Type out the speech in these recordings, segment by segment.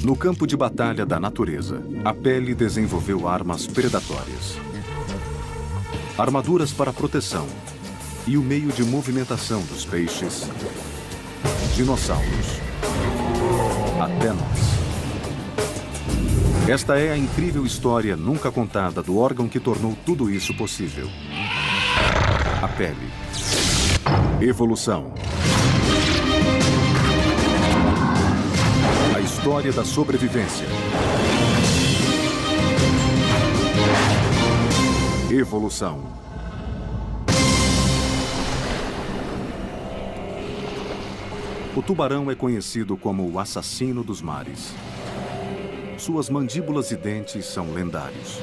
No campo de batalha da natureza, a pele desenvolveu armas predatórias, armaduras para proteção e o meio de movimentação dos peixes, dinossauros, até nós. Esta é a incrível história nunca contada do órgão que tornou tudo isso possível. A pele. Evolução. A história da sobrevivência. Evolução. O tubarão é conhecido como o assassino dos mares. Suas mandíbulas e dentes são lendários.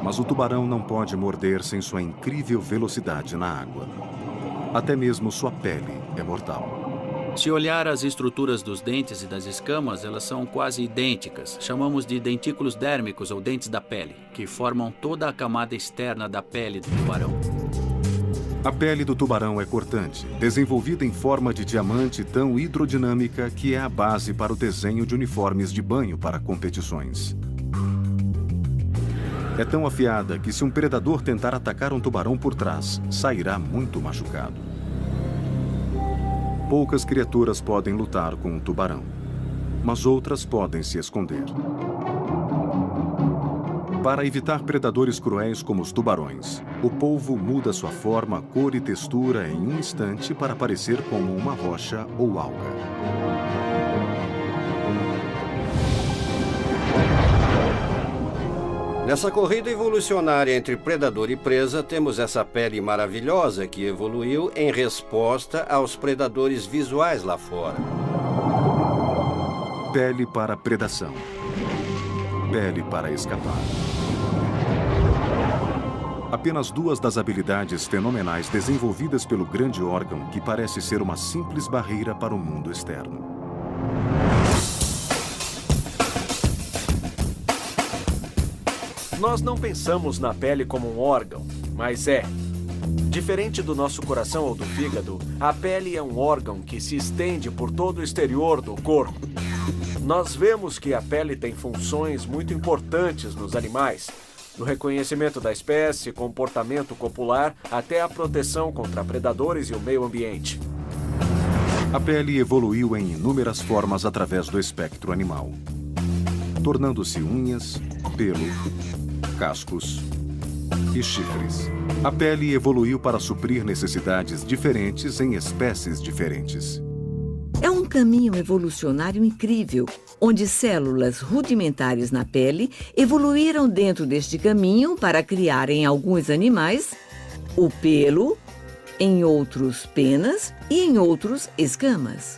Mas o tubarão não pode morder sem sua incrível velocidade na água. Até mesmo sua pele é mortal. Se olhar as estruturas dos dentes e das escamas, elas são quase idênticas. Chamamos de dentículos dérmicos ou dentes da pele, que formam toda a camada externa da pele do tubarão. A pele do tubarão é cortante, desenvolvida em forma de diamante tão hidrodinâmica que é a base para o desenho de uniformes de banho para competições. É tão afiada que se um predador tentar atacar um tubarão por trás, sairá muito machucado. Poucas criaturas podem lutar com um tubarão, mas outras podem se esconder. Para evitar predadores cruéis como os tubarões, o polvo muda sua forma, cor e textura em um instante para parecer como uma rocha ou alga. Nessa corrida evolucionária entre predador e presa, temos essa pele maravilhosa que evoluiu em resposta aos predadores visuais lá fora. Pele para predação. Pele para escapar. Apenas duas das habilidades fenomenais desenvolvidas pelo grande órgão que parece ser uma simples barreira para o mundo externo. Nós não pensamos na pele como um órgão, mas é. Diferente do nosso coração ou do fígado, a pele é um órgão que se estende por todo o exterior do corpo. Nós vemos que a pele tem funções muito importantes nos animais, do reconhecimento da espécie, comportamento copular, até a proteção contra predadores e o meio ambiente. A pele evoluiu em inúmeras formas através do espectro animal, tornando-se unhas, pelo, cascos e chifres. A pele evoluiu para suprir necessidades diferentes em espécies diferentes. É um caminho evolucionário incrível, onde células rudimentares na pele evoluíram dentro deste caminho para criar em alguns animais o pelo, em outros penas e em outros escamas.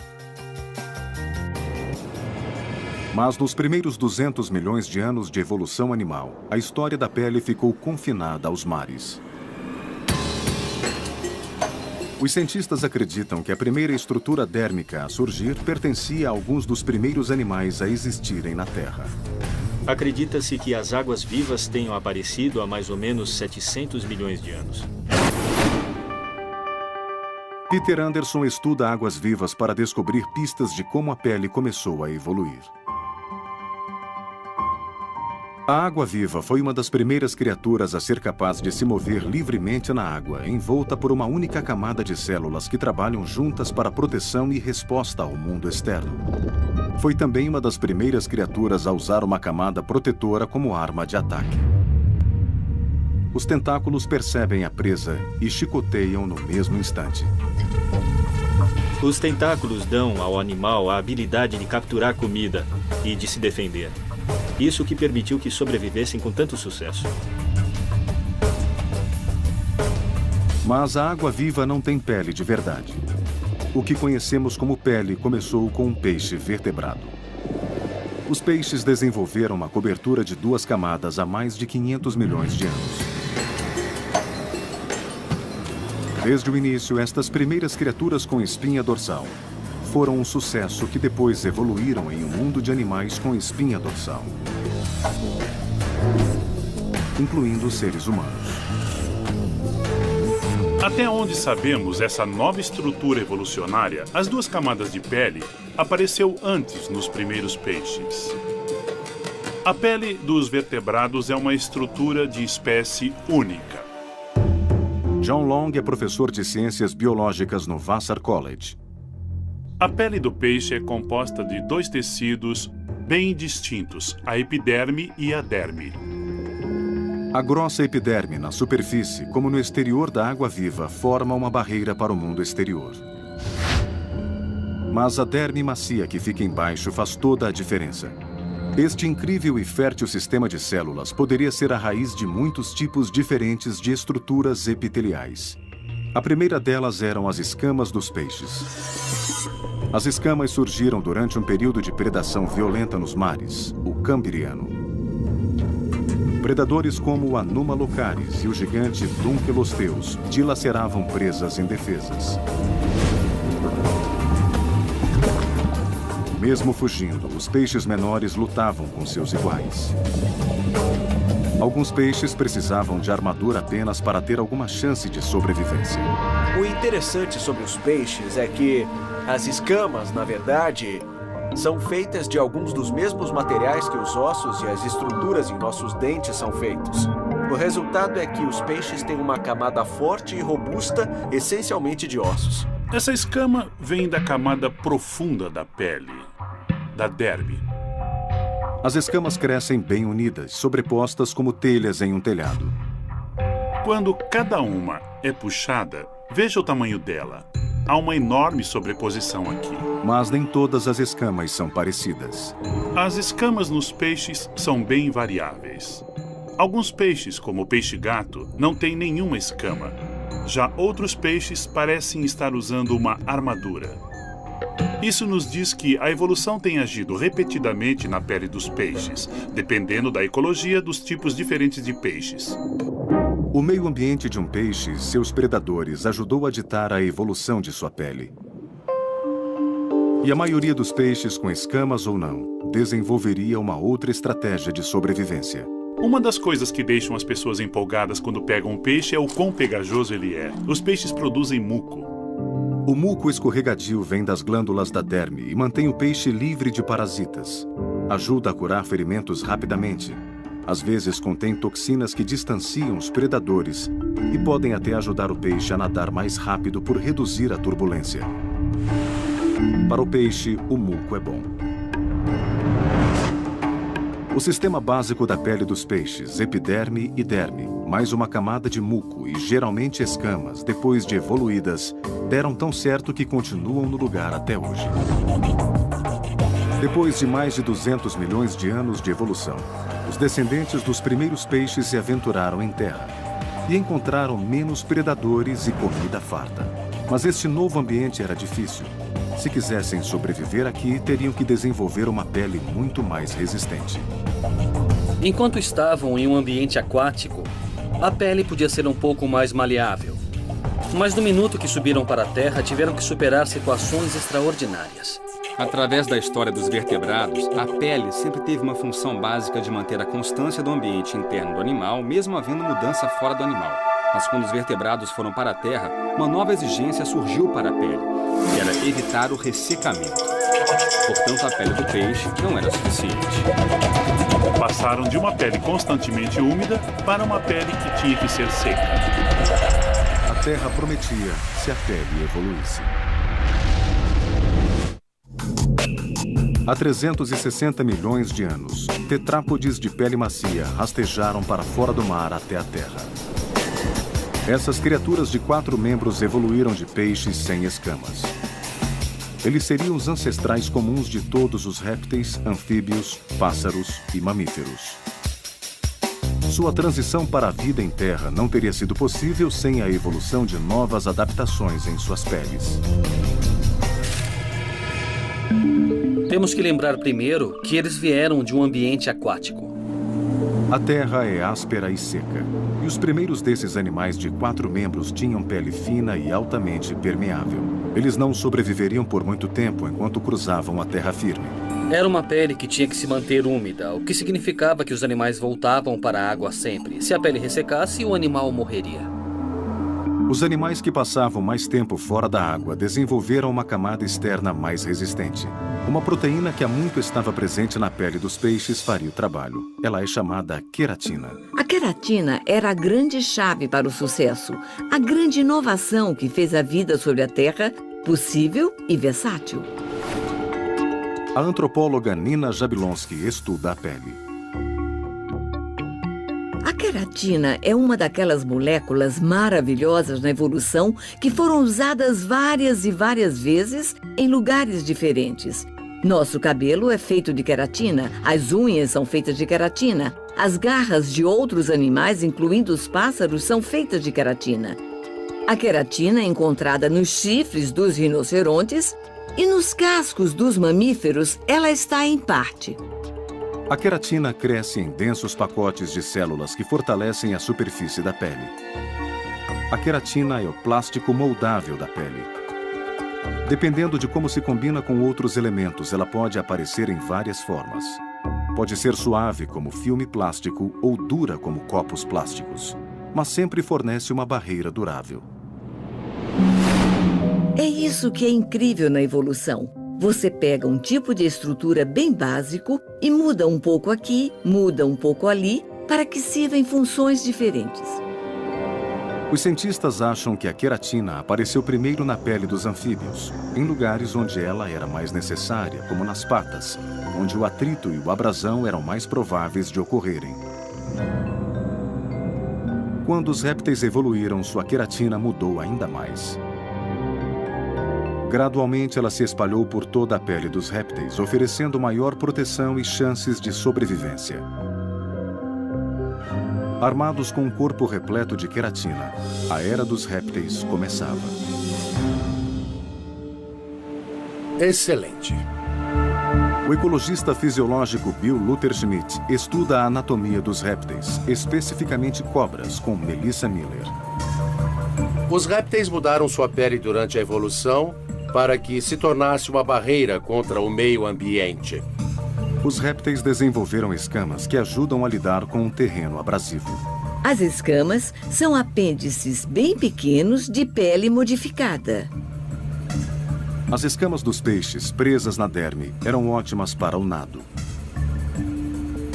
Mas nos primeiros 200 milhões de anos de evolução animal, a história da pele ficou confinada aos mares. Os cientistas acreditam que a primeira estrutura dérmica a surgir pertencia a alguns dos primeiros animais a existirem na Terra. Acredita-se que as águas vivas tenham aparecido há mais ou menos 700 milhões de anos. Peter Anderson estuda águas vivas para descobrir pistas de como a pele começou a evoluir. A água-viva foi uma das primeiras criaturas a ser capaz de se mover livremente na água, envolta por uma única camada de células que trabalham juntas para proteção e resposta ao mundo externo. Foi também uma das primeiras criaturas a usar uma camada protetora como arma de ataque. Os tentáculos percebem a presa e chicoteiam no mesmo instante. Os tentáculos dão ao animal a habilidade de capturar comida e de se defender. Isso que permitiu que sobrevivessem com tanto sucesso. Mas a água-viva não tem pele de verdade. O que conhecemos como pele começou com um peixe vertebrado. Os peixes desenvolveram uma cobertura de duas camadas há mais de 500 milhões de anos. Desde o início, estas primeiras criaturas com espinha dorsal foram um sucesso que depois evoluíram em um mundo de animais com espinha dorsal, incluindo seres humanos. Até onde sabemos, essa nova estrutura evolucionária, as duas camadas de pele, apareceu antes nos primeiros peixes. A pele dos vertebrados é uma estrutura de espécie única. John Long é professor de ciências biológicas no Vassar College. A pele do peixe é composta de dois tecidos bem distintos, a epiderme e a derme. A grossa epiderme na superfície, como no exterior da água-viva, forma uma barreira para o mundo exterior. Mas a derme macia que fica embaixo faz toda a diferença. Este incrível e fértil sistema de células poderia ser a raiz de muitos tipos diferentes de estruturas epiteliais. A primeira delas eram as escamas dos peixes. As escamas surgiram durante um período de predação violenta nos mares, o Cambriano. Predadores como o Anuma locaris e o gigante Dunkelosteus dilaceravam presas indefesas. Mesmo fugindo, os peixes menores lutavam com seus iguais. Alguns peixes precisavam de armadura apenas para ter alguma chance de sobrevivência. O interessante sobre os peixes é que as escamas, na verdade, são feitas de alguns dos mesmos materiais que os ossos e as estruturas em nossos dentes são feitos. O resultado é que os peixes têm uma camada forte e robusta, essencialmente de ossos. Essa escama vem da camada profunda da pele, da derme. As escamas crescem bem unidas, sobrepostas como telhas em um telhado. Quando cada uma é puxada, veja o tamanho dela. Há uma enorme sobreposição aqui. Mas nem todas as escamas são parecidas. As escamas nos peixes são bem variáveis. Alguns peixes, como o peixe-gato, não têm nenhuma escama. Já outros peixes parecem estar usando uma armadura. Isso nos diz que a evolução tem agido repetidamente na pele dos peixes, dependendo da ecologia dos tipos diferentes de peixes. O meio ambiente de um peixe e seus predadores ajudou a ditar a evolução de sua pele. E a maioria dos peixes, com escamas ou não, desenvolveria uma outra estratégia de sobrevivência. Uma das coisas que deixam as pessoas empolgadas quando pegam um peixe é o quão pegajoso ele é. Os peixes produzem muco. O muco escorregadio vem das glândulas da derme e mantém o peixe livre de parasitas. Ajuda a curar ferimentos rapidamente. Às vezes contém toxinas que distanciam os predadores e podem até ajudar o peixe a nadar mais rápido por reduzir a turbulência. Para o peixe, o muco é bom. O sistema básico da pele dos peixes, epiderme e derme, mais uma camada de muco e geralmente escamas, depois de evoluídas, deram tão certo que continuam no lugar até hoje. Depois de mais de 200 milhões de anos de evolução, os descendentes dos primeiros peixes se aventuraram em terra e encontraram menos predadores e comida farta. Mas este novo ambiente era difícil. Se quisessem sobreviver aqui, teriam que desenvolver uma pele muito mais resistente. Enquanto estavam em um ambiente aquático, a pele podia ser um pouco mais maleável. Mas no minuto que subiram para a Terra, tiveram que superar situações extraordinárias. Através da história dos vertebrados, a pele sempre teve uma função básica de manter a constância do ambiente interno do animal, mesmo havendo mudança fora do animal. Mas quando os vertebrados foram para a Terra, uma nova exigência surgiu para a pele, que era evitar o ressecamento. Portanto, a pele do peixe não era suficiente. Passaram de uma pele constantemente úmida para uma pele que tinha que ser seca. A Terra prometia se a pele evoluísse. Há 360 milhões de anos, tetrápodes de pele macia rastejaram para fora do mar até a Terra. Essas criaturas de 4 membros evoluíram de peixes sem escamas. Eles seriam os ancestrais comuns de todos os répteis, anfíbios, pássaros e mamíferos. Sua transição para a vida em terra não teria sido possível sem a evolução de novas adaptações em suas peles. Temos que lembrar primeiro que eles vieram de um ambiente aquático. A terra é áspera e seca, e os primeiros desses animais de 4 membros tinham pele fina e altamente permeável. Eles não sobreviveriam por muito tempo enquanto cruzavam a terra firme. Era uma pele que tinha que se manter úmida, o que significava que os animais voltavam para a água sempre. Se a pele ressecasse, o animal morreria. Os animais que passavam mais tempo fora da água desenvolveram uma camada externa mais resistente. Uma proteína que há muito estava presente na pele dos peixes faria o trabalho. Ela é chamada queratina. A queratina era a grande chave para o sucesso, a grande inovação que fez a vida sobre a Terra possível e versátil. A antropóloga Nina Jablonski estuda a pele. A queratina é uma daquelas moléculas maravilhosas na evolução que foram usadas várias e várias vezes em lugares diferentes. Nosso cabelo é feito de queratina, as unhas são feitas de queratina, as garras de outros animais, incluindo os pássaros, são feitas de queratina. A queratina é encontrada nos chifres dos rinocerontes e nos cascos dos mamíferos ela está em parte. A queratina cresce em densos pacotes de células que fortalecem a superfície da pele. A queratina é o plástico moldável da pele. Dependendo de como se combina com outros elementos, ela pode aparecer em várias formas. Pode ser suave, como filme plástico, ou dura, como copos plásticos, mas sempre fornece uma barreira durável. É isso que é incrível na evolução. Você pega um tipo de estrutura bem básico e muda um pouco aqui, muda um pouco ali, para que sirva em funções diferentes. Os cientistas acham que a queratina apareceu primeiro na pele dos anfíbios, em lugares onde ela era mais necessária, como nas patas, onde o atrito e o abrasão eram mais prováveis de ocorrerem. Quando os répteis evoluíram, sua queratina mudou ainda mais. Gradualmente, ela se espalhou por toda a pele dos répteis, oferecendo maior proteção e chances de sobrevivência. Armados com um corpo repleto de queratina, a era dos répteis começava. Excelente. O ecologista fisiológico Bill Luther Schmidt estuda a anatomia dos répteis, especificamente cobras, com Melissa Miller. Os répteis mudaram sua pele durante a evolução para que se tornasse uma barreira contra o meio ambiente. Os répteis desenvolveram escamas que ajudam a lidar com um terreno abrasivo. As escamas são apêndices bem pequenos de pele modificada. As escamas dos peixes, presas na derme, eram ótimas para o nado.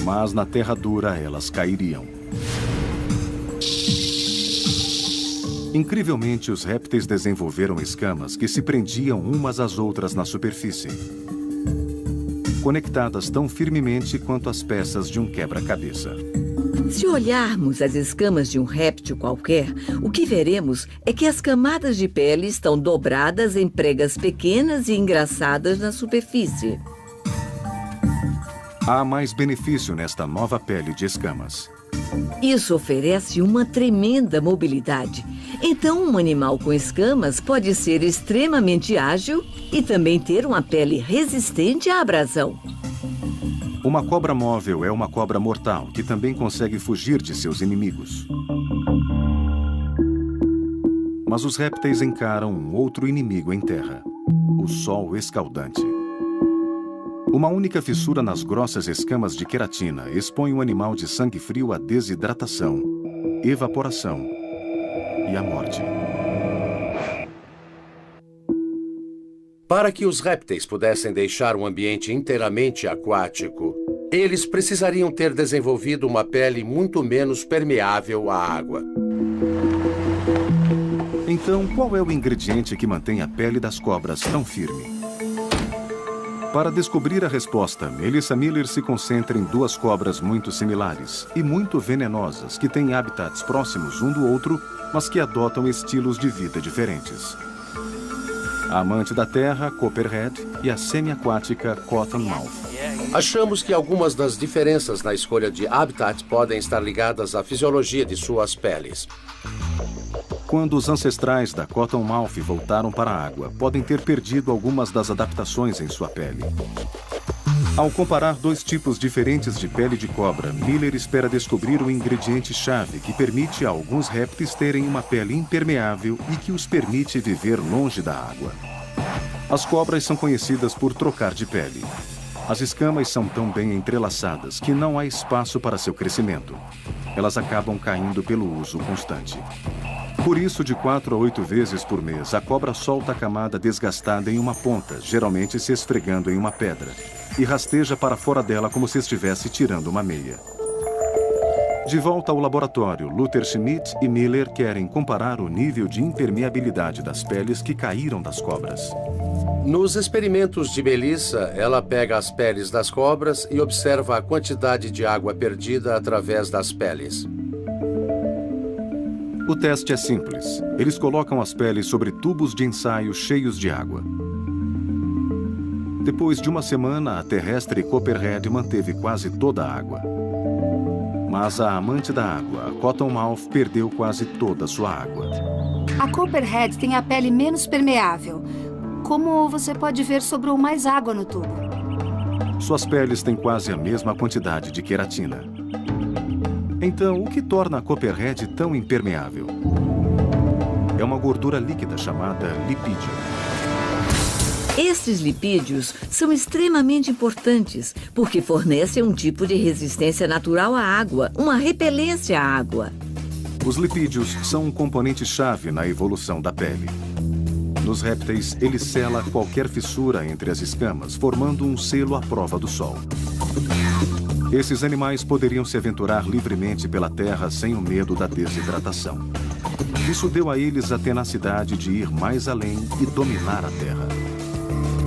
Mas na terra dura elas cairiam. Incrivelmente, os répteis desenvolveram escamas que se prendiam umas às outras na superfície, conectadas tão firmemente quanto as peças de um quebra-cabeça. Se olharmos as escamas de um réptil qualquer, o que veremos é que as camadas de pele estão dobradas em pregas pequenas e engraçadas na superfície. Há mais benefício nesta nova pele de escamas. Isso oferece uma tremenda mobilidade. Então, um animal com escamas pode ser extremamente ágil e também ter uma pele resistente à abrasão. Uma cobra móvel é uma cobra mortal que também consegue fugir de seus inimigos. Mas os répteis encaram um outro inimigo em terra: o sol escaldante. Uma única fissura nas grossas escamas de queratina expõe um animal de sangue frio à desidratação, evaporação e à morte. Para que os répteis pudessem deixar um ambiente inteiramente aquático, eles precisariam ter desenvolvido uma pele muito menos permeável à água. Então, qual é o ingrediente que mantém a pele das cobras tão firme? Para descobrir a resposta, Melissa Miller se concentra em duas cobras muito similares e muito venenosas que têm habitats próximos um do outro, mas que adotam estilos de vida diferentes. A amante da terra, Copperhead, e a semi-aquática Cottonmouth. Achamos que algumas das diferenças na escolha de habitat podem estar ligadas à fisiologia de suas peles. Quando os ancestrais da Cottonmouth voltaram para a água, podem ter perdido algumas das adaptações em sua pele. Ao comparar dois tipos diferentes de pele de cobra, Miller espera descobrir o ingrediente-chave que permite a alguns répteis terem uma pele impermeável e que os permite viver longe da água. As cobras são conhecidas por trocar de pele. As escamas são tão bem entrelaçadas que não há espaço para seu crescimento. Elas acabam caindo pelo uso constante. Por isso, de 4 a 8 vezes por mês, a cobra solta a camada desgastada em uma ponta, geralmente se esfregando em uma pedra, e rasteja para fora dela como se estivesse tirando uma meia. De volta ao laboratório, Luther Schmidt e Miller querem comparar o nível de impermeabilidade das peles que caíram das cobras. Nos experimentos de Melissa, ela pega as peles das cobras e observa a quantidade de água perdida através das peles. O teste é simples. Eles colocam as peles sobre tubos de ensaio cheios de água. Depois de uma semana, a terrestre Copperhead manteve quase toda a água. Mas a amante da água, a Cottonmouth, perdeu quase toda a sua água. A Copperhead tem a pele menos permeável. Como você pode ver, sobrou mais água no tubo. Suas peles têm quase a mesma quantidade de queratina. Então, o que torna a Copperhead tão impermeável? É uma gordura líquida chamada lipídio. Estes lipídios são extremamente importantes porque fornecem um tipo de resistência natural à água, uma repelência à água. Os lipídios são um componente-chave na evolução da pele. Nos répteis, ele sela qualquer fissura entre as escamas, formando um selo à prova do sol. Esses animais poderiam se aventurar livremente pela terra sem o medo da desidratação. Isso deu a eles a tenacidade de ir mais além e dominar a terra.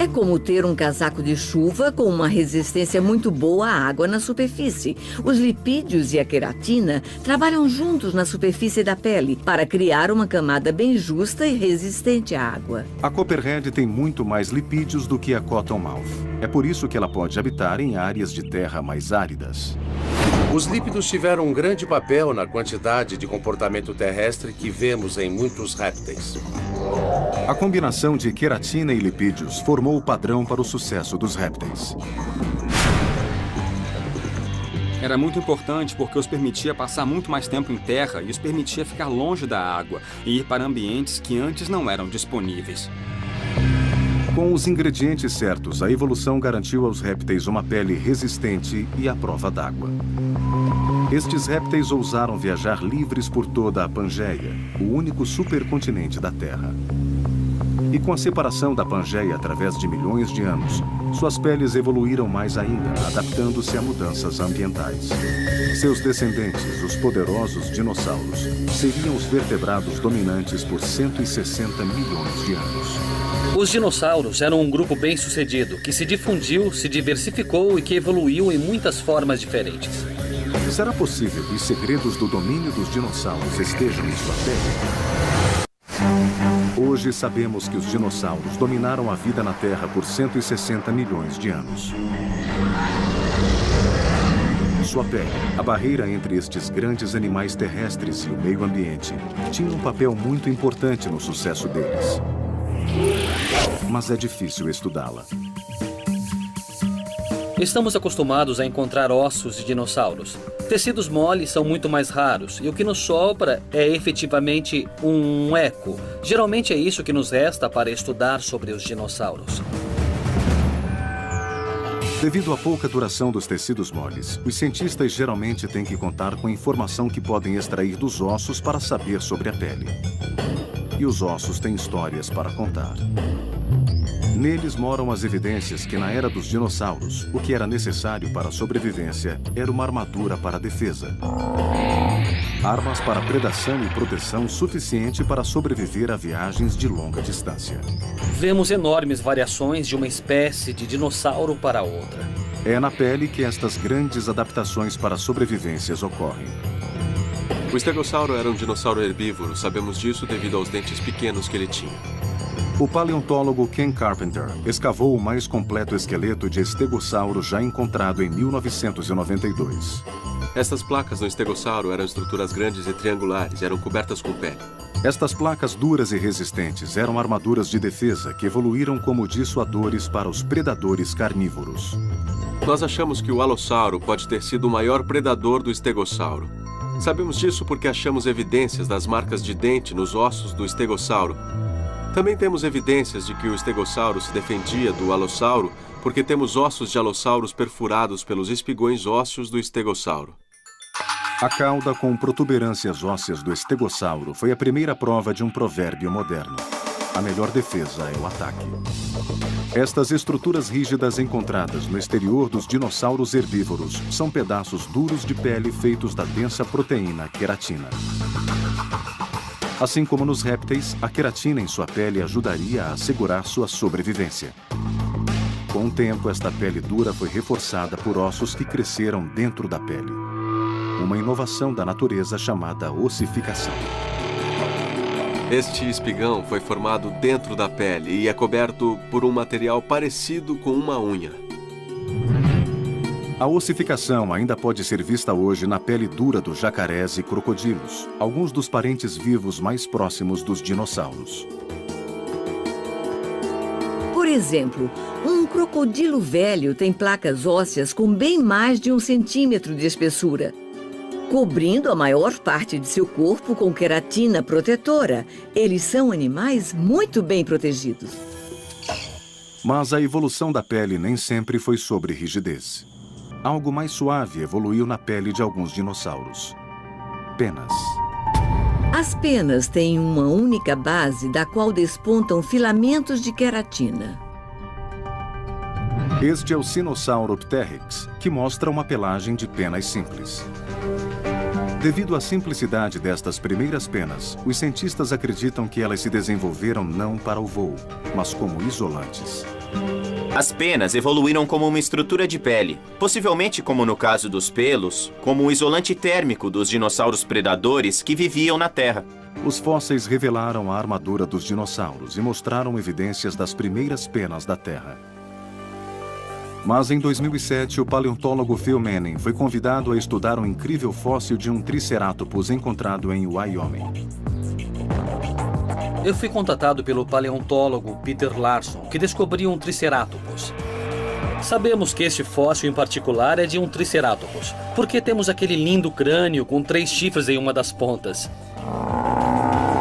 É como ter um casaco de chuva com uma resistência muito boa à água na superfície. Os lipídios e a queratina trabalham juntos na superfície da pele para criar uma camada bem justa e resistente à água. A Copperhead tem muito mais lipídios do que a Cottonmouth. É por isso que ela pode habitar em áreas de terra mais áridas. Os lípidos tiveram um grande papel na quantidade de comportamento terrestre que vemos em muitos répteis. A combinação de queratina e lipídios formou o padrão para o sucesso dos répteis. Era muito importante porque os permitia passar muito mais tempo em terra e os permitia ficar longe da água e ir para ambientes que antes não eram disponíveis. Com os ingredientes certos, a evolução garantiu aos répteis uma pele resistente e à prova d'água. Estes répteis ousaram viajar livres por toda a Pangeia, o único supercontinente da Terra. E com a separação da Pangeia através de milhões de anos, suas peles evoluíram mais ainda, adaptando-se a mudanças ambientais. Seus descendentes, os poderosos dinossauros, seriam os vertebrados dominantes por 160 milhões de anos. Os dinossauros eram um grupo bem-sucedido, que se difundiu, se diversificou e que evoluiu em muitas formas diferentes. Será possível que os segredos do domínio dos dinossauros estejam em sua pele? Hoje sabemos que os dinossauros dominaram a vida na Terra por 160 milhões de anos. Sua pele, a barreira entre estes grandes animais terrestres e o meio ambiente, tinha um papel muito importante no sucesso deles. Mas é difícil estudá-la. Estamos acostumados a encontrar ossos de dinossauros. Tecidos moles são muito mais raros e o que nos sobra é efetivamente um eco. Geralmente é isso que nos resta para estudar sobre os dinossauros. Devido à pouca duração dos tecidos moles, os cientistas geralmente têm que contar com a informação que podem extrair dos ossos para saber sobre a pele. E os ossos têm histórias para contar. Neles moram as evidências que na era dos dinossauros, o que era necessário para a sobrevivência era uma armadura para a defesa. Armas para predação e proteção suficiente para sobreviver a viagens de longa distância. Vemos enormes variações de uma espécie de dinossauro para outra. É na pele que estas grandes adaptações para sobrevivências ocorrem. O estegossauro era um dinossauro herbívoro, sabemos disso devido aos dentes pequenos que ele tinha. O paleontólogo Ken Carpenter escavou o mais completo esqueleto de estegossauro já encontrado em 1992. Estas placas no estegossauro eram estruturas grandes e triangulares, eram cobertas com pele. Estas placas duras e resistentes eram armaduras de defesa que evoluíram como dissuadores para os predadores carnívoros. Nós achamos que o alossauro pode ter sido o maior predador do estegossauro. Sabemos disso porque achamos evidências das marcas de dente nos ossos do estegossauro. Também temos evidências de que o estegossauro se defendia do alossauro porque temos ossos de alossauros perfurados pelos espigões ósseos do estegossauro. A cauda com protuberâncias ósseas do estegossauro foi a primeira prova de um provérbio moderno. A melhor defesa é o ataque. Estas estruturas rígidas encontradas no exterior dos dinossauros herbívoros são pedaços duros de pele feitos da densa proteína queratina. Assim como nos répteis, a queratina em sua pele ajudaria a assegurar sua sobrevivência. Com o tempo, esta pele dura foi reforçada por ossos que cresceram dentro da pele. Uma inovação da natureza chamada ossificação. Este espigão foi formado dentro da pele e é coberto por um material parecido com uma unha. A ossificação ainda pode ser vista hoje na pele dura dos jacarés e crocodilos, alguns dos parentes vivos mais próximos dos dinossauros. Por exemplo, um crocodilo velho tem placas ósseas com bem mais de 1 centímetro de espessura, cobrindo a maior parte de seu corpo com queratina protetora. Eles são animais muito bem protegidos. Mas a evolução da pele nem sempre foi sobre rigidez. Algo mais suave evoluiu na pele de alguns dinossauros. Penas. As penas têm uma única base da qual despontam filamentos de queratina. Este é o Sinosauropteryx, que mostra uma pelagem de penas simples. Devido à simplicidade destas primeiras penas, os cientistas acreditam que elas se desenvolveram não para o voo, mas como isolantes. As penas evoluíram como uma estrutura de pele, possivelmente, como no caso dos pelos, como um isolante térmico dos dinossauros predadores que viviam na Terra. Os fósseis revelaram a armadura dos dinossauros e mostraram evidências das primeiras penas da Terra. Mas em 2007, o paleontólogo Phil Manning foi convidado a estudar um incrível fóssil de um triceratopos encontrado em Wyoming. Eu fui contatado pelo paleontólogo Peter Larson, que descobriu um triceratopos. Sabemos que este fóssil em particular é de um triceratopos, porque temos aquele lindo crânio com 3 chifres em uma das pontas.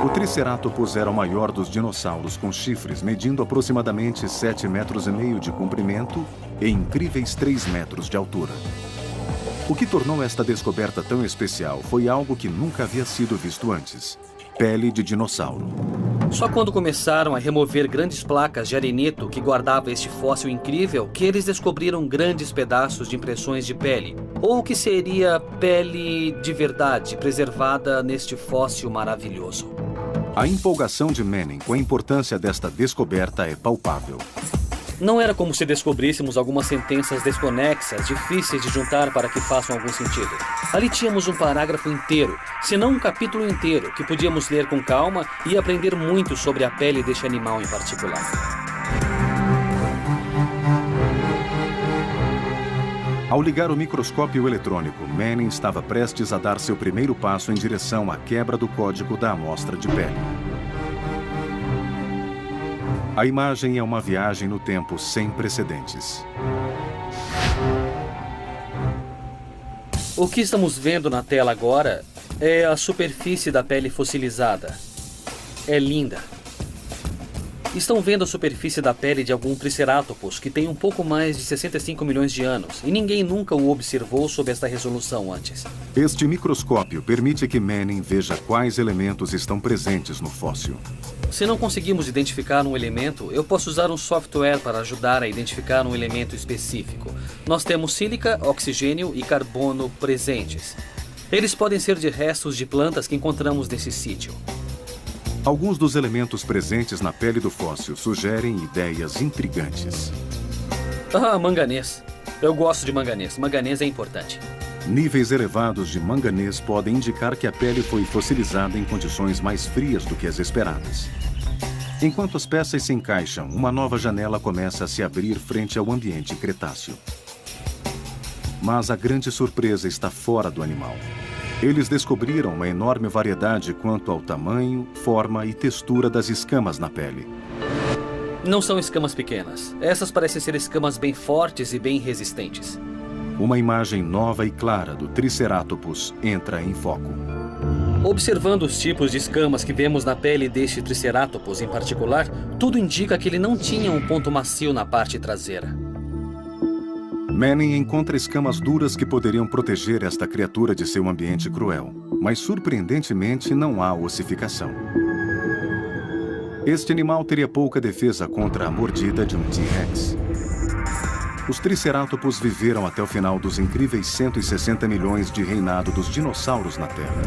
O triceratopos era o maior dos dinossauros com chifres, medindo aproximadamente 7,5 metros de comprimento e incríveis 3 metros de altura. O que tornou esta descoberta tão especial foi algo que nunca havia sido visto antes: pele de dinossauro. Só quando começaram a remover grandes placas de arenito que guardava este fóssil incrível que eles descobriram grandes pedaços de impressões de pele, ou o que seria pele de verdade preservada neste fóssil maravilhoso. A empolgação de Manning com a importância desta descoberta é palpável. Não era como se descobríssemos algumas sentenças desconexas, difíceis de juntar para que façam algum sentido. Ali tínhamos um parágrafo inteiro, se não um capítulo inteiro, que podíamos ler com calma e aprender muito sobre a pele deste animal em particular. Ao ligar o microscópio eletrônico, Manning estava prestes a dar seu primeiro passo em direção à quebra do código da amostra de pele. A imagem é uma viagem no tempo sem precedentes. O que estamos vendo na tela agora é a superfície da pele fossilizada. É linda. Estão vendo a superfície da pele de algum triceratopos que tem um pouco mais de 65 milhões de anos e ninguém nunca o observou sob esta resolução antes. Este microscópio permite que Manning veja quais elementos estão presentes no fóssil. Se não conseguimos identificar um elemento, eu posso usar um software para ajudar a identificar um elemento específico. Nós temos sílica, oxigênio e carbono presentes. Eles podem ser de restos de plantas que encontramos nesse sítio. Alguns dos elementos presentes na pele do fóssil sugerem ideias intrigantes. Manganês. Eu gosto de manganês. Manganês é importante. Níveis elevados de manganês podem indicar que a pele foi fossilizada em condições mais frias do que as esperadas. Enquanto as peças se encaixam, uma nova janela começa a se abrir frente ao ambiente cretáceo. Mas a grande surpresa está fora do animal. Eles descobriram uma enorme variedade quanto ao tamanho, forma e textura das escamas na pele. Não são escamas pequenas. Essas parecem ser escamas bem fortes e bem resistentes. Uma imagem nova e clara do triceratopos entra em foco. Observando os tipos de escamas que vemos na pele deste triceratopos em particular, tudo indica que ele não tinha um ponto macio na parte traseira. Manning encontra escamas duras que poderiam proteger esta criatura de seu ambiente cruel, mas surpreendentemente não há ossificação. Este animal teria pouca defesa contra a mordida de um T-Rex. Os tricerátops viveram até o final dos incríveis 160 milhões de reinado dos dinossauros na Terra.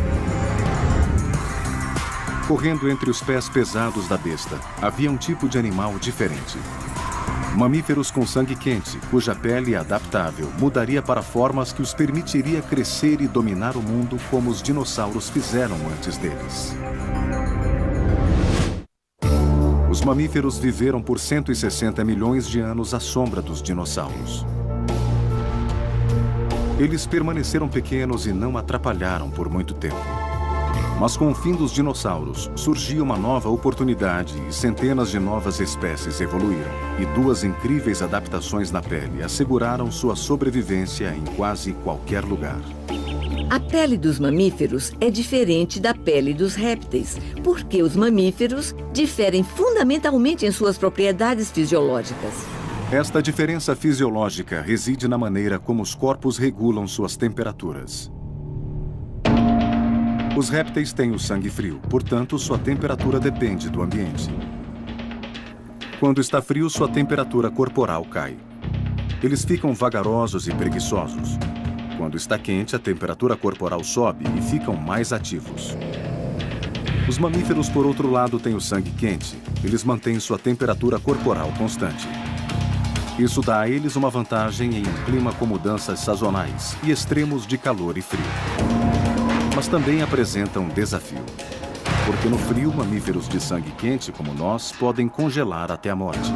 Correndo entre os pés pesados da besta, havia um tipo de animal diferente. Mamíferos com sangue quente, cuja pele adaptável mudaria para formas que os permitiria crescer e dominar o mundo como os dinossauros fizeram antes deles. Os mamíferos viveram por 160 milhões de anos à sombra dos dinossauros. Eles permaneceram pequenos e não atrapalharam por muito tempo. Mas com o fim dos dinossauros, surgiu uma nova oportunidade e centenas de novas espécies evoluíram. E duas incríveis adaptações na pele asseguraram sua sobrevivência em quase qualquer lugar. A pele dos mamíferos é diferente da pele dos répteis, porque os mamíferos diferem fundamentalmente em suas propriedades fisiológicas. Esta diferença fisiológica reside na maneira como os corpos regulam suas temperaturas. Os répteis têm o sangue frio, portanto, sua temperatura depende do ambiente. Quando está frio, sua temperatura corporal cai. Eles ficam vagarosos e preguiçosos. Quando está quente, a temperatura corporal sobe e ficam mais ativos. Os mamíferos, por outro lado, têm o sangue quente. Eles mantêm sua temperatura corporal constante. Isso dá a eles uma vantagem em um clima com mudanças sazonais e extremos de calor e frio. Mas também apresenta um desafio. Porque no frio, mamíferos de sangue quente como nós podem congelar até a morte.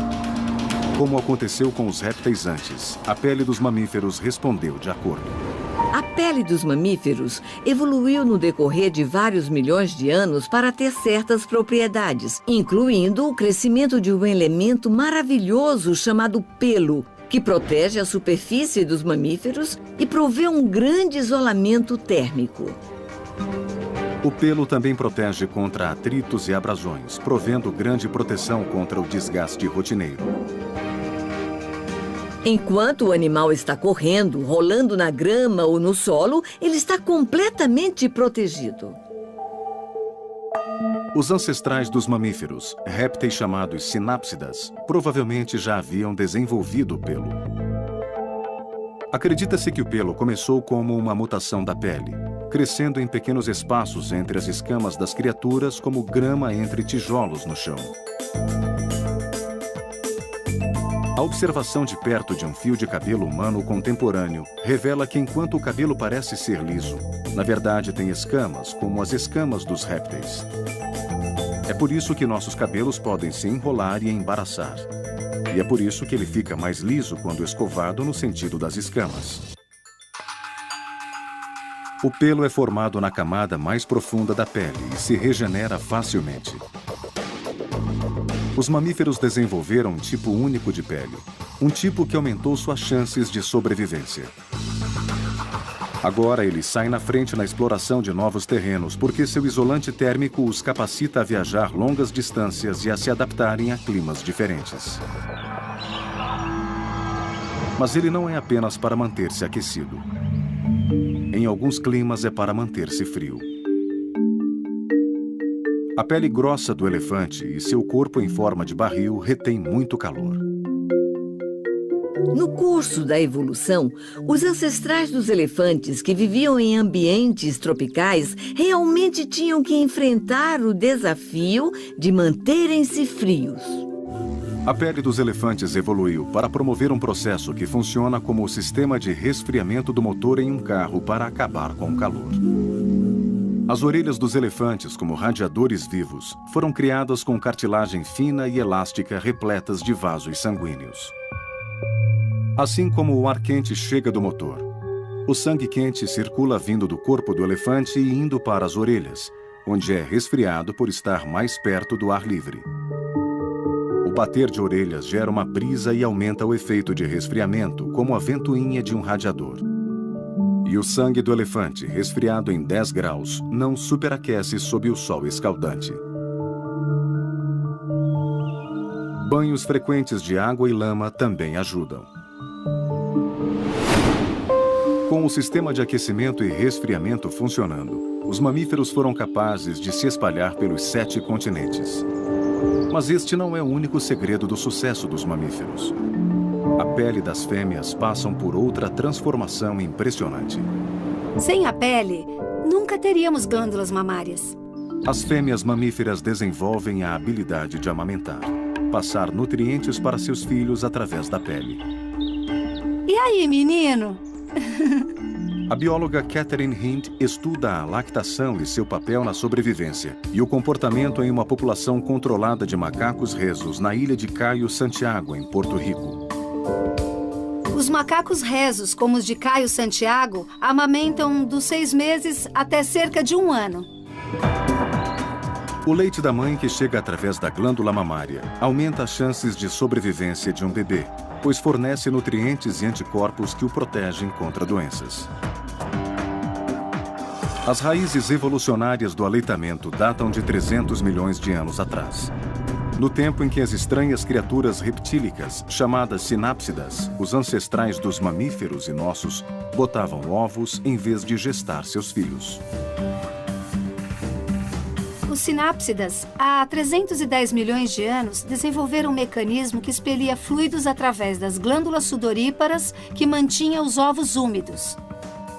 Como aconteceu com os répteis antes, a pele dos mamíferos respondeu de acordo. A pele dos mamíferos evoluiu no decorrer de vários milhões de anos para ter certas propriedades, incluindo o crescimento de um elemento maravilhoso chamado pelo, que protege a superfície dos mamíferos e provê um grande isolamento térmico. O pelo também protege contra atritos e abrasões, provendo grande proteção contra o desgaste rotineiro. Enquanto o animal está correndo, rolando na grama ou no solo, ele está completamente protegido. Os ancestrais dos mamíferos, répteis chamados sinápsidas, provavelmente já haviam desenvolvido o pelo. Acredita-se que o pelo começou como uma mutação da pele, crescendo em pequenos espaços entre as escamas das criaturas como grama entre tijolos no chão. A observação de perto de um fio de cabelo humano contemporâneo revela que enquanto o cabelo parece ser liso, na verdade tem escamas, como as escamas dos répteis. É por isso que nossos cabelos podem se enrolar e embaraçar. E é por isso que ele fica mais liso quando escovado no sentido das escamas. O pelo é formado na camada mais profunda da pele e se regenera facilmente. Os mamíferos desenvolveram um tipo único de pele, um tipo que aumentou suas chances de sobrevivência. Agora eles saem na frente na exploração de novos terrenos porque seu isolante térmico os capacita a viajar longas distâncias e a se adaptarem a climas diferentes. Mas ele não é apenas para manter-se aquecido. Em alguns climas é para manter-se frio. A pele grossa do elefante e seu corpo em forma de barril retém muito calor. No curso da evolução, os ancestrais dos elefantes que viviam em ambientes tropicais realmente tinham que enfrentar o desafio de manterem-se frios. A pele dos elefantes evoluiu para promover um processo que funciona como o sistema de resfriamento do motor em um carro para acabar com o calor. As orelhas dos elefantes, como radiadores vivos, foram criadas com cartilagem fina e elástica repletas de vasos sanguíneos. Assim como o ar quente chega do motor, o sangue quente circula vindo do corpo do elefante e indo para as orelhas, onde é resfriado por estar mais perto do ar livre. O bater de orelhas gera uma brisa e aumenta o efeito de resfriamento, como a ventoinha de um radiador. E o sangue do elefante, resfriado em 10 graus, não superaquece sob o sol escaldante. Banhos frequentes de água e lama também ajudam. Com o sistema de aquecimento e resfriamento funcionando, os mamíferos foram capazes de se espalhar pelos 7 continentes. Mas este não é o único segredo do sucesso dos mamíferos. A pele das fêmeas passa por outra transformação impressionante. Sem a pele, nunca teríamos glândulas mamárias. As fêmeas mamíferas desenvolvem a habilidade de amamentar, passar nutrientes para seus filhos através da pele. E aí, menino? A bióloga Catherine Hind estuda a lactação e seu papel na sobrevivência e o comportamento em uma população controlada de macacos rezos na ilha de Caio Santiago, em Porto Rico. Os macacos rezos, como os de Caio Santiago, amamentam dos 6 meses até cerca de 1 ano. O leite da mãe, que chega através da glândula mamária, aumenta as chances de sobrevivência de um bebê, pois fornece nutrientes e anticorpos que o protegem contra doenças. As raízes evolucionárias do aleitamento datam de 300 milhões de anos atrás. No tempo em que as estranhas criaturas reptílicas, chamadas sinápsidas, os ancestrais dos mamíferos e nossos, botavam ovos em vez de gestar seus filhos. Os sinápsidas, há 310 milhões de anos, desenvolveram um mecanismo que expelia fluidos através das glândulas sudoríparas que mantinha os ovos úmidos.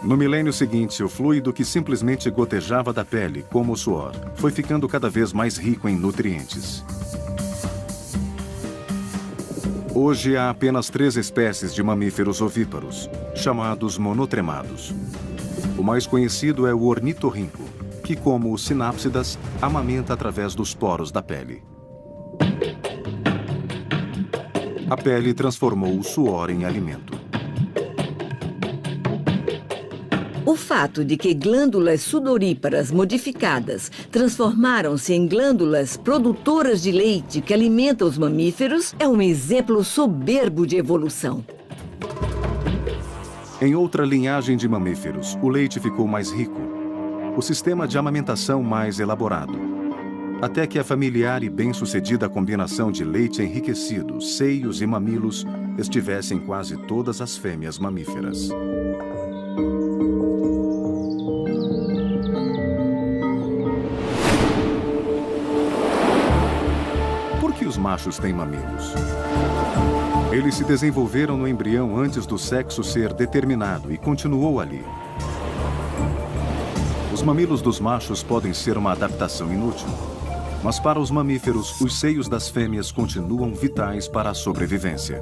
No milênio seguinte, o fluido que simplesmente gotejava da pele, como o suor, foi ficando cada vez mais rico em nutrientes. Hoje há apenas 3 espécies de mamíferos ovíparos, chamados monotremados. O mais conhecido é o ornitorrinco, que, como os sinápsidas, amamenta através dos poros da pele. A pele transformou o suor em alimento. O fato de que glândulas sudoríparas modificadas transformaram-se em glândulas produtoras de leite que alimentam os mamíferos é um exemplo soberbo de evolução. Em outra linhagem de mamíferos, o leite ficou mais rico, o sistema de amamentação mais elaborado, até que a familiar e bem-sucedida combinação de leite enriquecido, seios e mamilos estivesse em quase todas as fêmeas mamíferas. Por que os machos têm mamilos? Eles se desenvolveram no embrião antes do sexo ser determinado e continuou ali. Os mamilos dos machos podem ser uma adaptação inútil, mas para os mamíferos, os seios das fêmeas continuam vitais para a sobrevivência.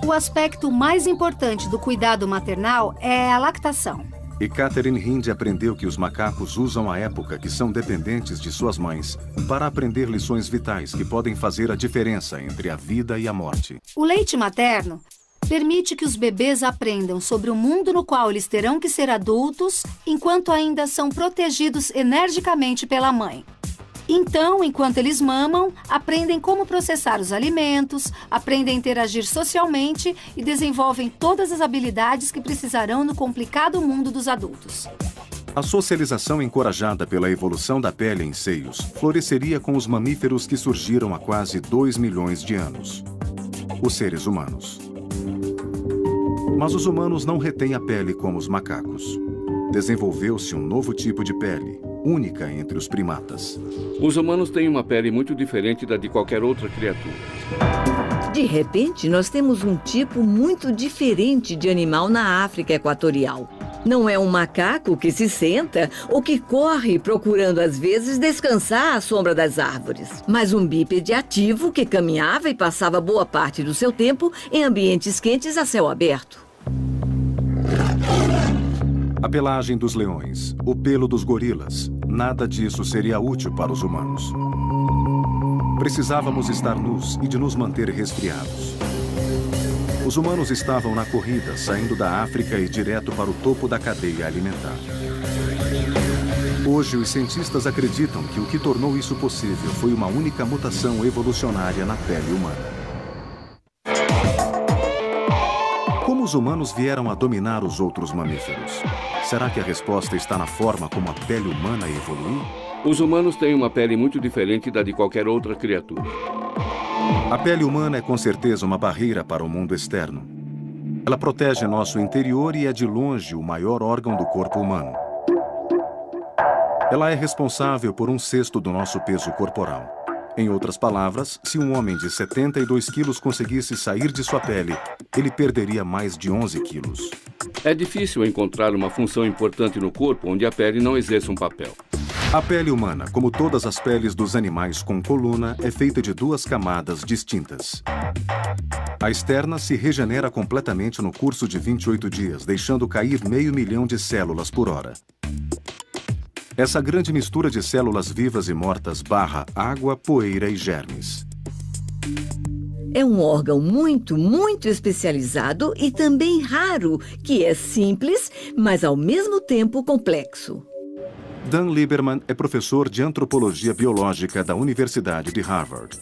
O aspecto mais importante do cuidado maternal é a lactação. E Catherine Hind aprendeu que os macacos usam a época que são dependentes de suas mães para aprender lições vitais que podem fazer a diferença entre a vida e a morte. O leite materno permite que os bebês aprendam sobre o mundo no qual eles terão que ser adultos enquanto ainda são protegidos energicamente pela mãe. Então, enquanto eles mamam, aprendem como processar os alimentos, aprendem a interagir socialmente e desenvolvem todas as habilidades que precisarão no complicado mundo dos adultos. A socialização encorajada pela evolução da pele em seios floresceria com os mamíferos que surgiram há quase 2 milhões de anos. Os seres humanos. Mas os humanos não retêm a pele como os macacos. Desenvolveu-se um novo tipo de pele, única entre os primatas. Os humanos têm uma pele muito diferente da de qualquer outra criatura. De repente, nós temos um tipo muito diferente de animal na África Equatorial. Não é um macaco que se senta ou que corre procurando, às vezes, descansar à sombra das árvores, mas um bípede ativo que caminhava e passava boa parte do seu tempo em ambientes quentes a céu aberto. A pelagem dos leões, o pelo dos gorilas, nada disso seria útil para os humanos. Precisávamos estar nus e de nos manter resfriados. Os humanos estavam na corrida, saindo da África e direto para o topo da cadeia alimentar. Hoje, os cientistas acreditam que o que tornou isso possível foi uma única mutação evolucionária na pele humana. Como os humanos vieram a dominar os outros mamíferos? Será que a resposta está na forma como a pele humana evoluiu? Os humanos têm uma pele muito diferente da de qualquer outra criatura. A pele humana é com certeza uma barreira para o mundo externo. Ela protege nosso interior e é de longe o maior órgão do corpo humano. Ela é responsável por 1/6 do nosso peso corporal. Em outras palavras, se um homem de 72 quilos conseguisse sair de sua pele, ele perderia mais de 11 quilos. É difícil encontrar uma função importante no corpo onde a pele não exerça um papel. A pele humana, como todas as peles dos animais com coluna, é feita de 2 camadas distintas. A externa se regenera completamente no curso de 28 dias, deixando cair 500 mil de células por hora. Essa grande mistura de células vivas e mortas barra água, poeira e germes. É um órgão muito, muito especializado e também raro, que é simples, mas ao mesmo tempo complexo. Dan Lieberman é professor de antropologia biológica da Universidade de Harvard.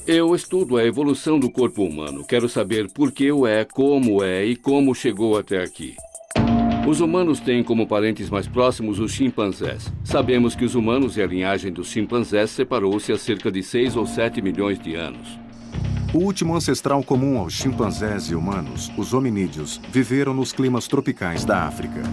Eu estudo a evolução do corpo humano. Quero saber por que o é e como chegou até aqui. Os humanos têm como parentes mais próximos os chimpanzés. Sabemos que os humanos e a linhagem dos chimpanzés separou-se há cerca de 6 ou 7 milhões de anos. O último ancestral comum aos chimpanzés e humanos, os hominídeos, viveram nos climas tropicais da África.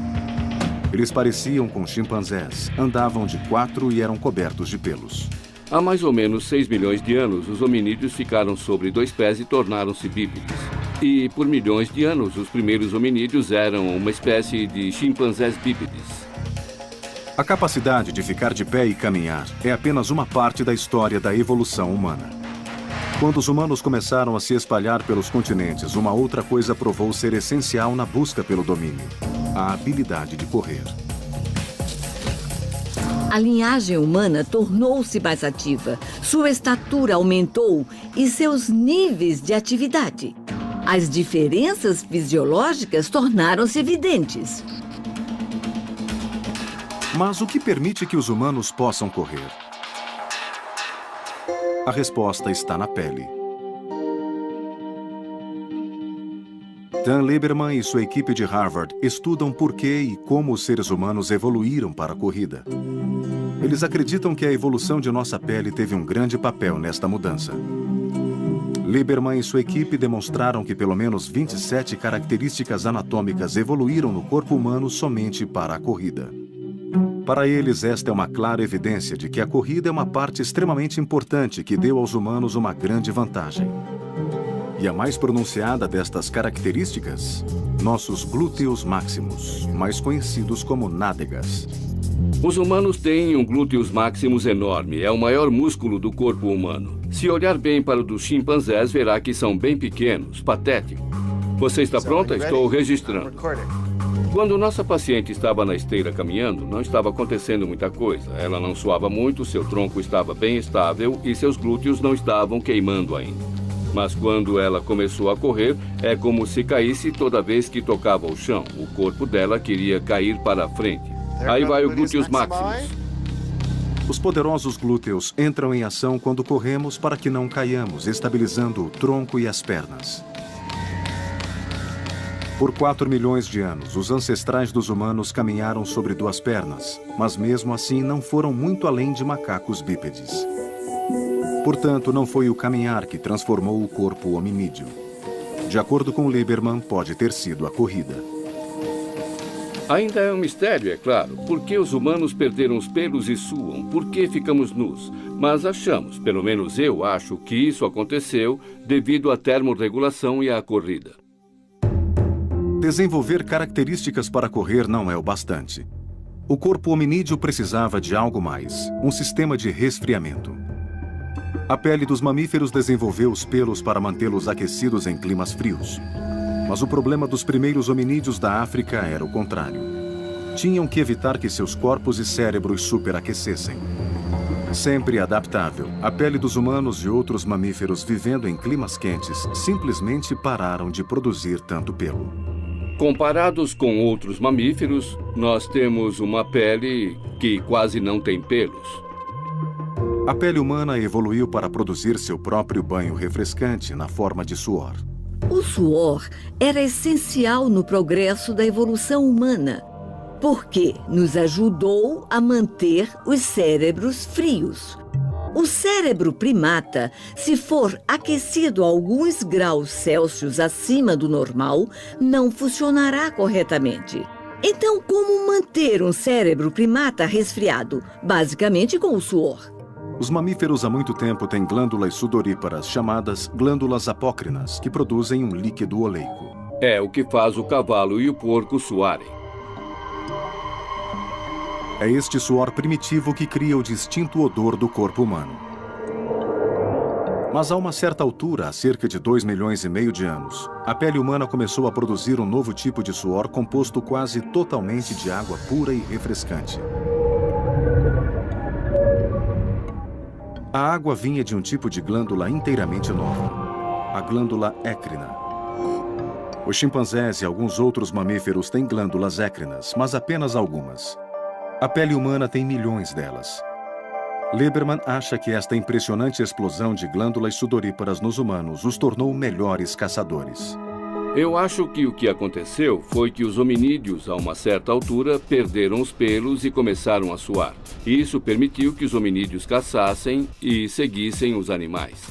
Eles pareciam com chimpanzés, andavam de 4 e eram cobertos de pelos. Há mais ou menos 6 milhões de anos, os hominídeos ficaram sobre 2 pés e tornaram-se bípedes. E, por milhões de anos, os primeiros hominídeos eram uma espécie de chimpanzés bípedes. A capacidade de ficar de pé e caminhar é apenas uma parte da história da evolução humana. Quando os humanos começaram a se espalhar pelos continentes, uma outra coisa provou ser essencial na busca pelo domínio: a habilidade de correr. A linhagem humana tornou-se mais ativa, sua estatura aumentou e seus níveis de atividade. As diferenças fisiológicas tornaram-se evidentes. Mas o que permite que os humanos possam correr? A resposta está na pele. Dan Lieberman e sua equipe de Harvard estudam por que e como os seres humanos evoluíram para a corrida. Eles acreditam que a evolução de nossa pele teve um grande papel nesta mudança. Lieberman e sua equipe demonstraram que pelo menos 27 características anatômicas evoluíram no corpo humano somente para a corrida. Para eles, esta é uma clara evidência de que a corrida é uma parte extremamente importante que deu aos humanos uma grande vantagem. E a mais pronunciada destas características? Nossos glúteos máximos, mais conhecidos como nádegas. Os humanos têm um glúteos máximos enorme, é o maior músculo do corpo humano. Se olhar bem para o dos chimpanzés, verá que são bem pequenos, patéticos. Você está pronta? Estou registrando. Quando nossa paciente estava na esteira caminhando, não estava acontecendo muita coisa. Ela não suava muito, seu tronco estava bem estável e seus glúteos não estavam queimando ainda. Mas quando ela começou a correr, é como se caísse toda vez que tocava o chão. O corpo dela queria cair para a frente. Aí vai o glúteos máximos. Os poderosos glúteos entram em ação quando corremos para que não caiamos, estabilizando o tronco e as pernas. Por 4 milhões de anos, os ancestrais dos humanos caminharam sobre 2 pernas, mas mesmo assim não foram muito além de macacos bípedes. Portanto, não foi o caminhar que transformou o corpo hominídeo. De acordo com Lieberman, pode ter sido a corrida. Ainda é um mistério, é claro. Por que os humanos perderam os pelos e suam? Por que ficamos nus? Mas achamos, pelo menos eu acho, que isso aconteceu devido à termorregulação e à corrida. Desenvolver características para correr não é o bastante. O corpo hominídeo precisava de algo mais, um sistema de resfriamento. A pele dos mamíferos desenvolveu os pelos para mantê-los aquecidos em climas frios. Mas o problema dos primeiros hominídeos da África era o contrário. Tinham que evitar que seus corpos e cérebros superaquecessem. Sempre adaptável, a pele dos humanos e outros mamíferos vivendo em climas quentes simplesmente pararam de produzir tanto pelo. Comparados com outros mamíferos, nós temos uma pele que quase não tem pelos. A pele humana evoluiu para produzir seu próprio banho refrescante na forma de suor. O suor era essencial no progresso da evolução humana, porque nos ajudou a manter os cérebros frios. O cérebro primata, se for aquecido a alguns graus Celsius acima do normal, não funcionará corretamente. Então, como manter um cérebro primata resfriado? Basicamente com o suor. Os mamíferos há muito tempo têm glândulas sudoríparas chamadas glândulas apócrinas, que produzem um líquido oleico. É o que faz o cavalo e o porco suarem. É este suor primitivo que cria o distinto odor do corpo humano. Mas a uma certa altura, há cerca de 2,5 milhões de anos, a pele humana começou a produzir um novo tipo de suor composto quase totalmente de água pura e refrescante. A água vinha de um tipo de glândula inteiramente nova, a glândula écrina. Os chimpanzés e alguns outros mamíferos têm glândulas écrinas, mas apenas algumas. A pele humana tem milhões delas. Lieberman acha que esta impressionante explosão de glândulas sudoríparas nos humanos os tornou melhores caçadores. Eu acho que o que aconteceu foi que os hominídeos, a uma certa altura, perderam os pelos e começaram a suar. Isso permitiu que os hominídeos caçassem e seguissem os animais.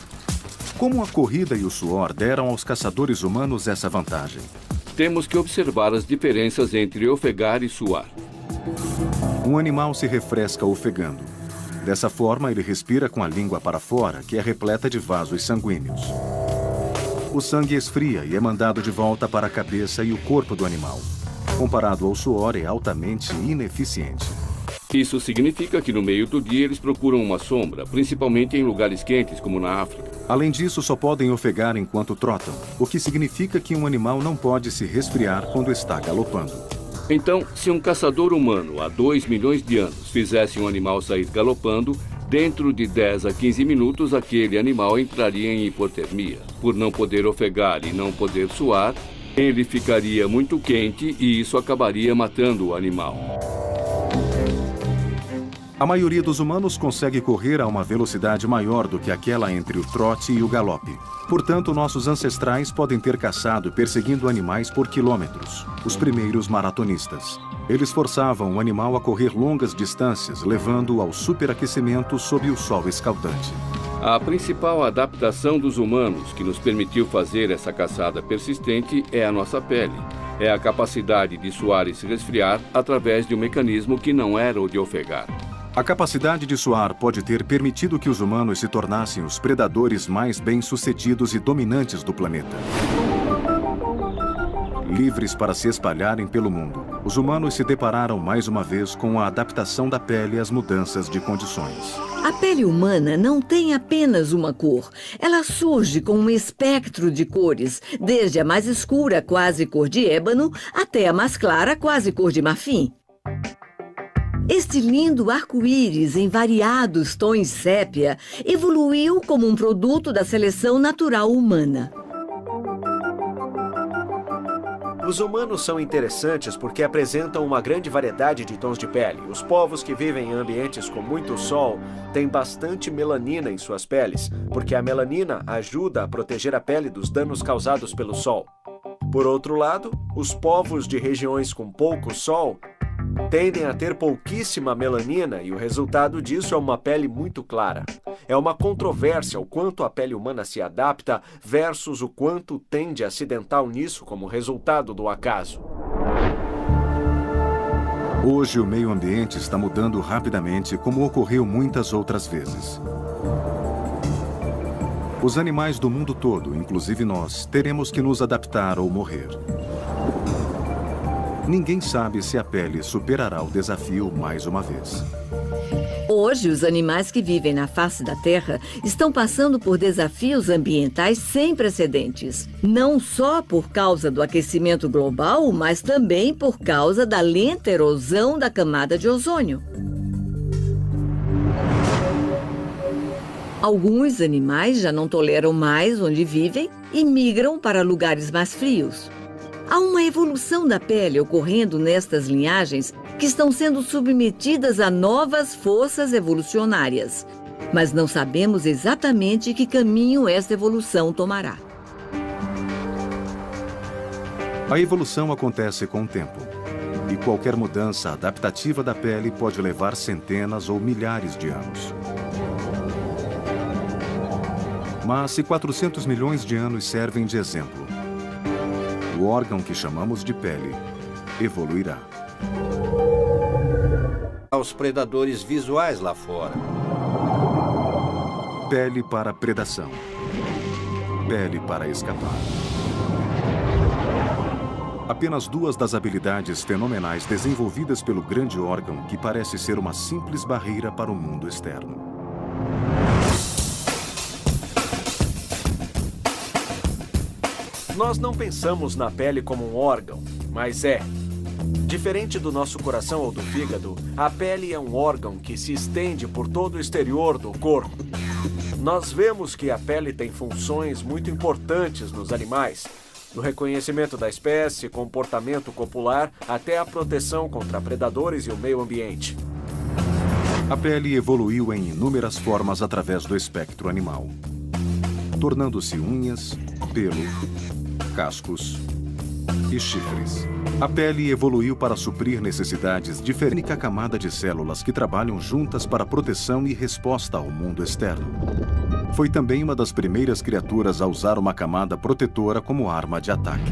Como a corrida e o suor deram aos caçadores humanos essa vantagem? Temos que observar as diferenças entre ofegar e suar. Um animal se refresca ofegando. Dessa forma, ele respira com a língua para fora, que é repleta de vasos sanguíneos. O sangue esfria e é mandado de volta para a cabeça e o corpo do animal. Comparado ao suor, é altamente ineficiente. Isso significa que no meio do dia eles procuram uma sombra, principalmente em lugares quentes, como na África. Além disso, só podem ofegar enquanto trotam, o que significa que um animal não pode se resfriar quando está galopando. Então, se um caçador humano há 2 milhões de anos fizesse um animal sair galopando, dentro de 10 a 15 minutos aquele animal entraria em hipotermia. Por não poder ofegar e não poder suar, ele ficaria muito quente e isso acabaria matando o animal. A maioria dos humanos consegue correr a uma velocidade maior do que aquela entre o trote e o galope. Portanto, nossos ancestrais podem ter caçado perseguindo animais por quilômetros, os primeiros maratonistas. Eles forçavam o animal a correr longas distâncias, levando-o ao superaquecimento sob o sol escaldante. A principal adaptação dos humanos que nos permitiu fazer essa caçada persistente é a nossa pele. É a capacidade de suar e se resfriar através de um mecanismo que não era o de ofegar. A capacidade de suar pode ter permitido que os humanos se tornassem os predadores mais bem-sucedidos e dominantes do planeta. Livres para se espalharem pelo mundo, os humanos se depararam mais uma vez com a adaptação da pele às mudanças de condições. A pele humana não tem apenas uma cor. Ela surge com um espectro de cores, desde a mais escura, quase cor de ébano, até a mais clara, quase cor de marfim. Este lindo arco-íris em variados tons sépia evoluiu como um produto da seleção natural humana. Os humanos são interessantes porque apresentam uma grande variedade de tons de pele. Os povos que vivem em ambientes com muito sol têm bastante melanina em suas peles, porque a melanina ajuda a proteger a pele dos danos causados pelo sol. Por outro lado, os povos de regiões com pouco sol tendem a ter pouquíssima melanina e o resultado disso é uma pele muito clara. É uma controvérsia o quanto a pele humana se adapta versus o quanto tende acidental nisso como resultado do acaso. Hoje o meio ambiente está mudando rapidamente, como ocorreu muitas outras vezes. Os animais do mundo todo, inclusive nós, teremos que nos adaptar ou morrer. Ninguém sabe se a pele superará o desafio mais uma vez. Hoje, os animais que vivem na face da Terra estão passando por desafios ambientais sem precedentes. Não só por causa do aquecimento global, mas também por causa da lenta erosão da camada de ozônio. Alguns animais já não toleram mais onde vivem e migram para lugares mais frios. Há uma evolução da pele ocorrendo nestas linhagens que estão sendo submetidas a novas forças evolucionárias. Mas não sabemos exatamente que caminho esta evolução tomará. A evolução acontece com o tempo. E qualquer mudança adaptativa da pele pode levar centenas ou milhares de anos. Mas se 400 milhões de anos servem de exemplo, o órgão que chamamos de pele evoluirá. Aos predadores visuais lá fora. Pele para predação. Pele para escapar. Apenas duas das habilidades fenomenais desenvolvidas pelo grande órgão que parece ser uma simples barreira para o mundo externo. Nós não pensamos na pele como um órgão, mas é. Diferente do nosso coração ou do fígado, a pele é um órgão que se estende por todo o exterior do corpo. Nós vemos que a pele tem funções muito importantes nos animais, do reconhecimento da espécie, comportamento copular, até a proteção contra predadores e o meio ambiente. A pele evoluiu em inúmeras formas através do espectro animal, tornando-se unhas, pelo, cascos e chifres. A pele evoluiu para suprir necessidades de uma única camada de células que trabalham juntas para proteção e resposta ao mundo externo. Foi também uma das primeiras criaturas a usar uma camada protetora como arma de ataque.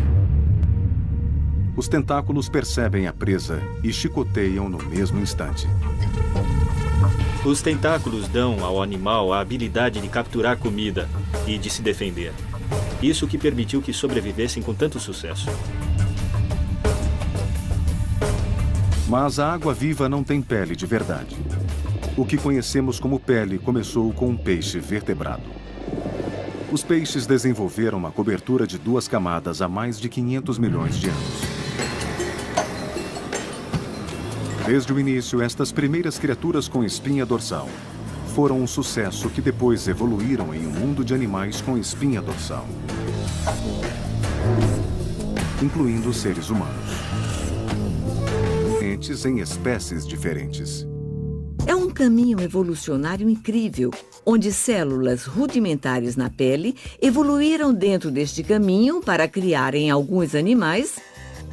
Os tentáculos percebem a presa e chicoteiam no mesmo instante. Os tentáculos dão ao animal a habilidade de capturar comida e de se defender. Isso que permitiu que sobrevivessem com tanto sucesso. Mas a água-viva não tem pele de verdade. O que conhecemos como pele começou com um peixe vertebrado. Os peixes desenvolveram uma cobertura de duas camadas há mais de 500 milhões de anos. Desde o início, estas primeiras criaturas com espinha dorsal foram um sucesso que depois evoluíram em um mundo de animais com espinha dorsal, incluindo seres humanos, em espécies diferentes. É um caminho evolucionário incrível, onde células rudimentares na pele evoluíram dentro deste caminho para criar em alguns animais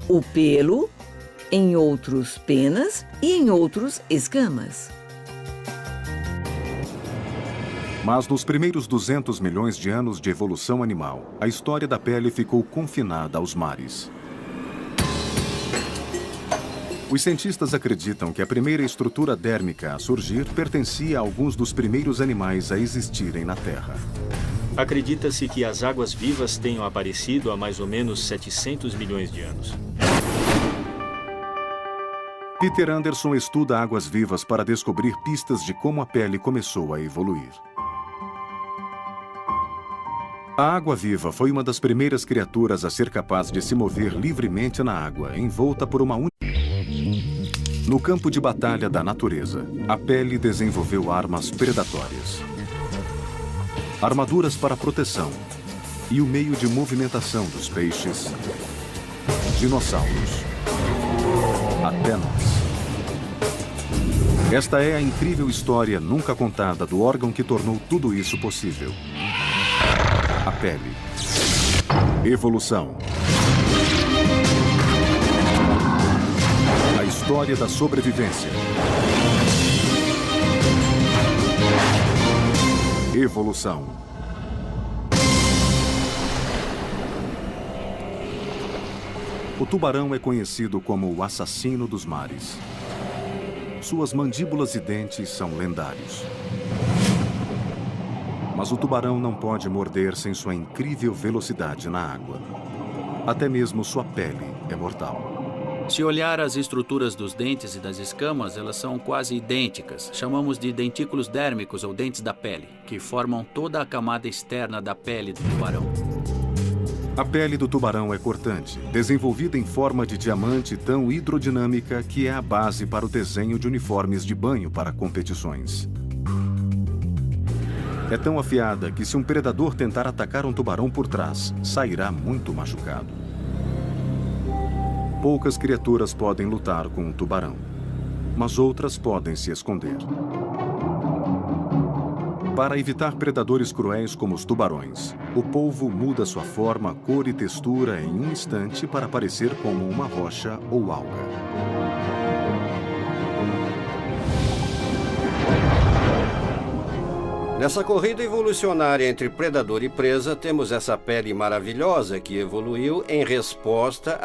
o pelo, em outros penas e em outros escamas. Mas nos primeiros 200 milhões de anos de evolução animal, a história da pele ficou confinada aos mares. Os cientistas acreditam que a primeira estrutura dérmica a surgir pertencia a alguns dos primeiros animais a existirem na Terra. Acredita-se que as águas vivas tenham aparecido há mais ou menos 700 milhões de anos. Peter Anderson estuda águas vivas para descobrir pistas de como a pele começou a evoluir. A água-viva foi uma das primeiras criaturas a ser capaz de se mover livremente na água, envolta por uma única... No campo de batalha da natureza, a pele desenvolveu armas predatórias, armaduras para proteção e o meio de movimentação dos peixes, dinossauros, até nós. Esta é a incrível história nunca contada do órgão que tornou tudo isso possível. A pele. Evolução. A história da sobrevivência. Evolução. O tubarão é conhecido como o assassino dos mares. Suas mandíbulas e dentes são lendários. Mas o tubarão não pode morder sem sua incrível velocidade na água. Até mesmo sua pele é mortal. Se olhar as estruturas dos dentes e das escamas, elas são quase idênticas. Chamamos de dentículos dérmicos ou dentes da pele, que formam toda a camada externa da pele do tubarão. A pele do tubarão é cortante, desenvolvida em forma de diamante tão hidrodinâmica que é a base para o desenho de uniformes de banho para competições. É tão afiada que se um predador tentar atacar um tubarão por trás, sairá muito machucado. Poucas criaturas podem lutar com um tubarão, mas outras podem se esconder. Para evitar predadores cruéis como os tubarões, o polvo muda sua forma, cor e textura em um instante para parecer como uma rocha ou alga. Nessa corrida evolucionária entre predador e presa, temos essa pele maravilhosa que evoluiu em resposta